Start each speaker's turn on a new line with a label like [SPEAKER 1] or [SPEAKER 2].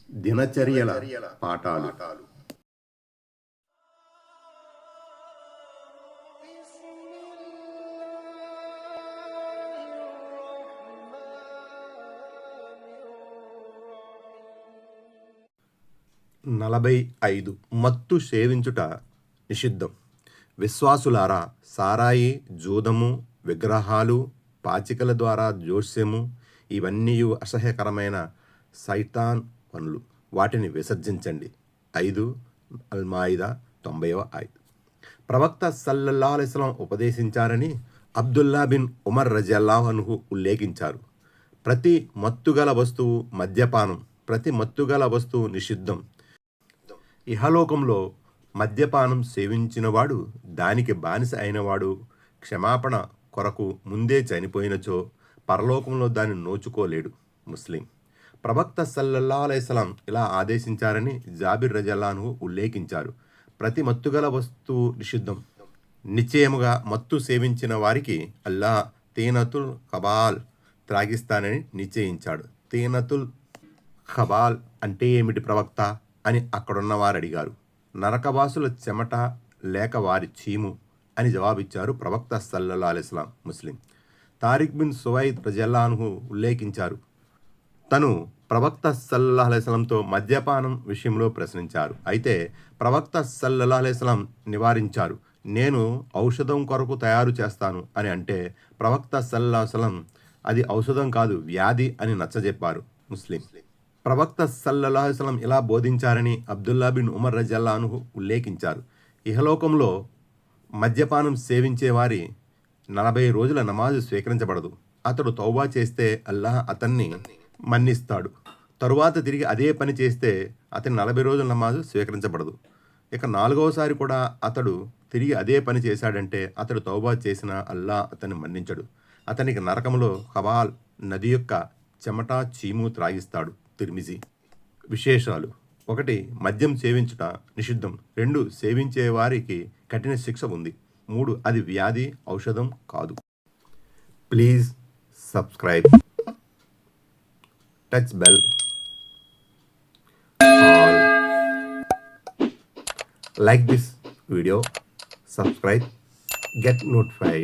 [SPEAKER 1] దినచర్యల పాఠాలు. నలభై 5 మత్తు సేవించుట నిషిద్ధం. విశ్వాసులారా, సారాయి, జూదము, విగ్రహాలు, పాచికల ద్వారా జోస్యము ఇవన్నీ అసహ్యకరమైన సైతాన్ పనులు. వాటిని విసర్జించండి. 5 అల్-మాయిదా 90 ప్రవక్త సల్లల్లాహు అలైహి వసల్లం ఉపదేశించారని అబ్దుల్లా బిన్ ఉమర్ రజియల్లాహు అన్హు ఉల్లేఖించారు. ప్రతి మత్తుగల వస్తువు నిషిద్ధం. ఇహలోకంలో మద్యపానం సేవించినవాడు, దానికి బానిస అయినవాడు క్షమాపణ కొరకు ముందే చనిపోయినచో పరలోకంలో దాన్ని నోచుకోలేడు. ముస్లిం. ప్రవక్త సల్లల్లాహు అలైహి వసల్లం ఇలా ఆదేశించారని జాబిర్ రజియల్లాహు అన్హు ఉల్లేఖించారు. ప్రతి మత్తుగల వస్తువు నిషిద్ధం. నిశ్చయముగా మత్తు సేవించిన వారికి అల్లాహ్ తీనతుల్ ఖబాల్ త్రాగిస్తానని నిశ్చయించాడు. తీనతుల్ ఖబాల్ అంటే ఏమిటి ప్రవక్త అని అక్కడున్న వారు అడిగారు. నరకవాసుల చెమట లేక వారి చీము అని జవాబిచ్చారు ప్రవక్త సల్లల్లాహు అలైహి వసల్లం. ముస్లిం. తారిక్ బిన్ సువైద్ రజియల్లాహు అన్హు ఉల్లేఖించారు. తను ప్రవక్త సల్లల్లాహు అలైహి వసల్లంతో మద్యపానం విషయంలో ప్రశ్నించారు. అయితే ప్రవక్త సల్లల్లాహు అలైహి వసల్లం నివారించారు. నేను ఔషధం కొరకు తయారు చేస్తాను అని అంటే ప్రవక్త సల్లల్లాహు అలైహి వసల్లం అది ఔషధం కాదు, వ్యాధి అని నచ్చజెప్పారు. ముస్లిం. ప్రవక్త సల్లల్లాహు అలైహి వసల్లం ఇలా బోధించారని అబ్దుల్లా బిన్ ఉమర్ రజియల్లాహు అన్హు ఉల్లేఖించారు. ఇహలోకంలో మద్యపానం సేవించే వారి 40 రోజుల నమాజు స్వీకరించబడదు. అతడు తౌబా చేస్తే అల్లాహ్ అతన్ని మన్నిస్తాడు. తరువాత తిరిగి అదే పని చేస్తే అతని 40 రోజుల నమాజు స్వీకరించబడదు. ఇక 4వసారి కూడా అతడు తిరిగి అదే పని చేశాడంటే అతడు తౌబా చేసినా అల్లాహ్ అతన్ని మన్నించడు. అతనికి నరకంలో ఖబాల్ నది యొక్క చెమట, చీము త్రాగిస్తాడు. తిర్మిజీ. విశేషాలు. 1. మద్యం సేవించుట నిషిద్ధం. 2. సేవించే వారికి కఠిన శిక్ష ఉంది. 3. అది వ్యాధి, ఔషధం కాదు. Please subscribe. Touch bell. All. Like this video. Subscribe. Get notified.